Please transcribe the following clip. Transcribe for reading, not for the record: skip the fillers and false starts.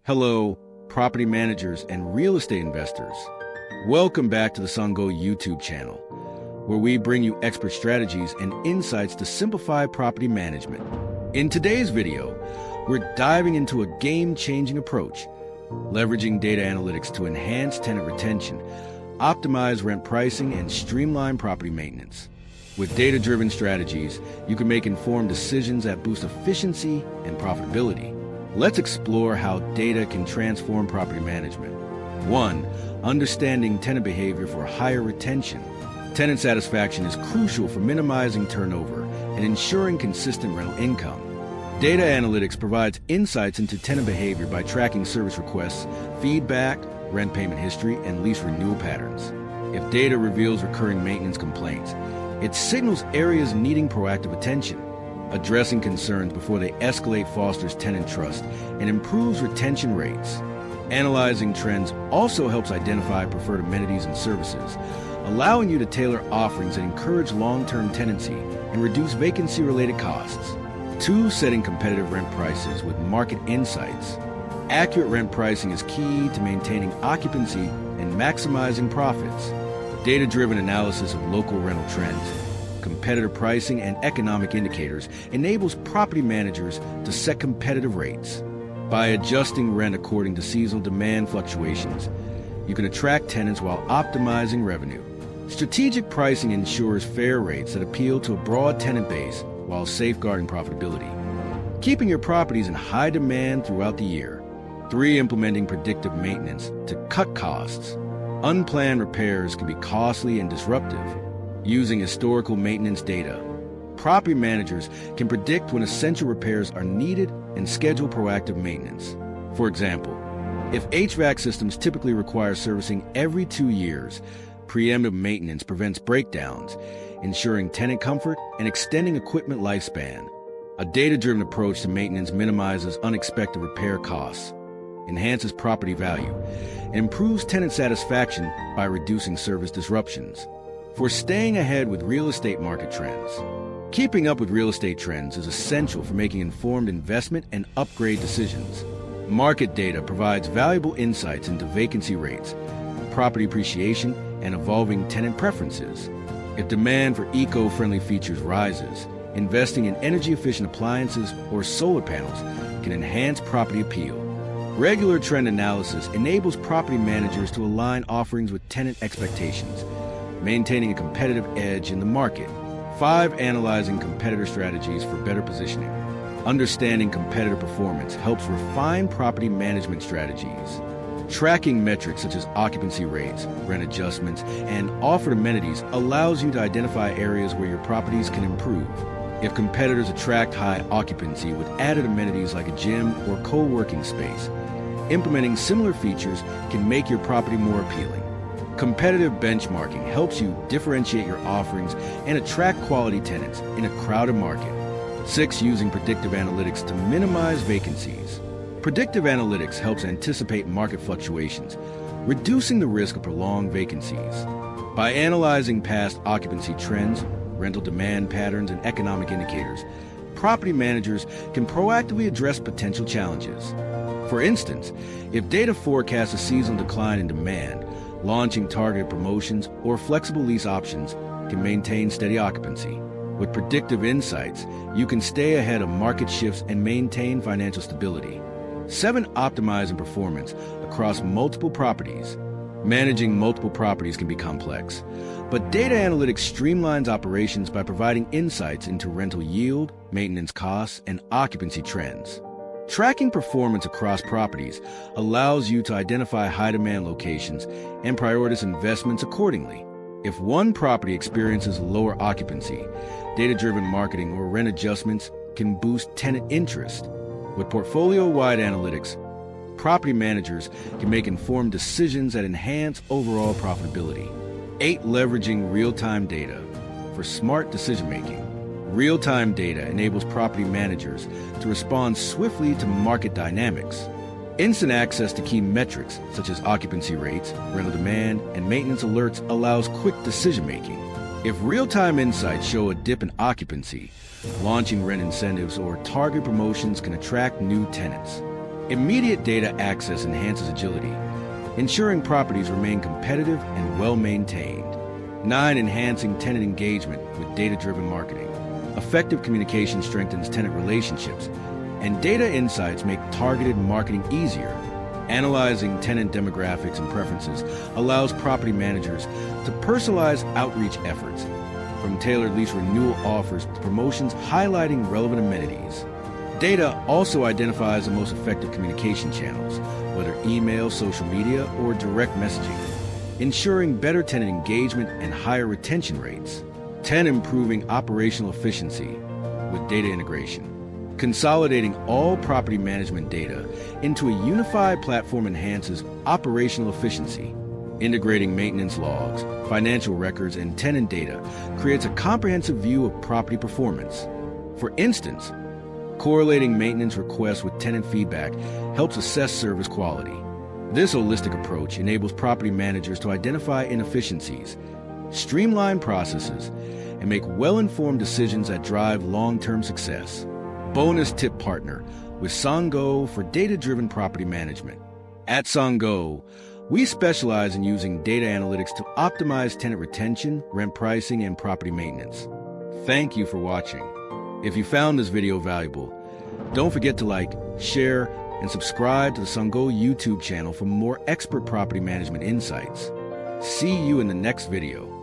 Hello, property managers and real estate investors. Welcome back to the SANGAU YouTube channel, where we bring you expert strategies and insights to simplify property management. In today's video, we're diving into a game-changing approach, leveraging data analytics to enhance tenant retention, optimize rent pricing, and streamline property maintenance. With data-driven strategies, you can make informed decisions that boost efficiency and profitability. Let's explore how data can transform property management. 1. Understanding tenant behavior for higher retention. Tenant satisfaction is crucial for minimizing turnover and ensuring consistent rental income. Data analytics provides insights into tenant behavior by tracking service requests, feedback, rent payment history, and lease renewal patterns. If data reveals recurring maintenance complaints, it signals areas needing proactive attention. Addressing concerns before they escalate fosters tenant trust and improves retention rates. Analyzing trends also helps identify preferred amenities and services, allowing you to tailor offerings that encourage long-term tenancy and reduce vacancy-related costs. 2. Setting competitive rent prices with market insights. Accurate rent pricing is key to maintaining occupancy and maximizing profits. Data-driven analysis of local rental trends, competitive pricing, and economic indicators enables property managers to set competitive rates. By adjusting rent according to seasonal demand fluctuations, you can attract tenants while optimizing revenue. Strategic pricing ensures fair rates that appeal to a broad tenant base while safeguarding profitability, keeping your properties in high demand throughout the year. 3. Implementing predictive maintenance to cut costs. Unplanned repairs can be costly and disruptive. Using historical maintenance data, property managers can predict when essential repairs are needed and schedule proactive maintenance. For example, if HVAC systems typically require servicing every 2 years, preemptive maintenance prevents breakdowns, ensuring tenant comfort and extending equipment lifespan. A data-driven approach to maintenance minimizes unexpected repair costs, enhances property value, and improves tenant satisfaction by reducing service disruptions. For staying ahead with real estate market trends. Keeping up with real estate trends is essential for making informed investment and upgrade decisions. Market data provides valuable insights into vacancy rates, property appreciation, and evolving tenant preferences. If demand for eco-friendly features rises, investing in energy-efficient appliances or solar panels can enhance property appeal. Regular trend analysis enables property managers to align offerings with tenant expectations, maintaining a competitive edge in the market. 5. Analyzing competitor strategies for better positioning. Understanding competitor performance helps refine property management strategies. Tracking metrics such as occupancy rates, rent adjustments, and offered amenities allows you to identify areas where your properties can improve. If competitors attract high occupancy with added amenities like a gym or co-working space, implementing similar features can make your property more appealing. Competitive benchmarking helps you differentiate your offerings and attract quality tenants in a crowded market. 6. Using predictive analytics to minimize vacancies. Predictive analytics helps anticipate market fluctuations, reducing the risk of prolonged vacancies. By analyzing past occupancy trends, rental demand patterns, and economic indicators, property managers can proactively address potential challenges. For instance, if data forecasts a seasonal decline in demand, launching targeted promotions or flexible lease options can maintain steady occupancy. With predictive insights, you can stay ahead of market shifts and maintain financial stability. 7. Optimizing performance across multiple properties. Managing multiple properties can be complex, but data analytics streamlines operations by providing insights into rental yield, maintenance costs, and occupancy trends. Tracking performance across properties allows you to identify high-demand locations and prioritize investments accordingly. If one property experiences lower occupancy, data-driven marketing or rent adjustments can boost tenant interest. With portfolio-wide analytics, property managers can make informed decisions that enhance overall profitability. 8. Leveraging real-time data for smart decision-making. Real-time data enables property managers to respond swiftly to market dynamics. Instant access to key metrics such as occupancy rates, rental demand, and maintenance alerts allows quick decision-making. If real-time insights show a dip in occupancy, launching rent incentives or target promotions can attract new tenants. Immediate data access enhances agility, ensuring properties remain competitive and well-maintained. 9. Enhancing tenant engagement with data-driven marketing. Effective communication strengthens tenant relationships, and data insights make targeted marketing easier. Analyzing tenant demographics and preferences allows property managers to personalize outreach efforts, from tailored lease renewal offers to promotions highlighting relevant amenities. Data also identifies the most effective communication channels, whether email, social media, or direct messaging, ensuring better tenant engagement and higher retention rates. 10. Improving operational efficiency with data integration. Consolidating all property management data into a unified platform enhances operational efficiency. Integrating maintenance logs, financial records, and tenant data creates a comprehensive view of property performance. For instance, correlating maintenance requests with tenant feedback helps assess service quality. This holistic approach enables property managers to identify inefficiencies, streamline processes, and make well-informed decisions that drive long-term success. Bonus tip partner with SANGAU for data-driven property management. At SANGAU, we specialize in using data analytics to optimize tenant retention, rent pricing, and property maintenance. Thank you for watching. If you found this video valuable, don't forget to like, share, and subscribe to the SANGAU YouTube channel for more expert property management insights. See you in the next video.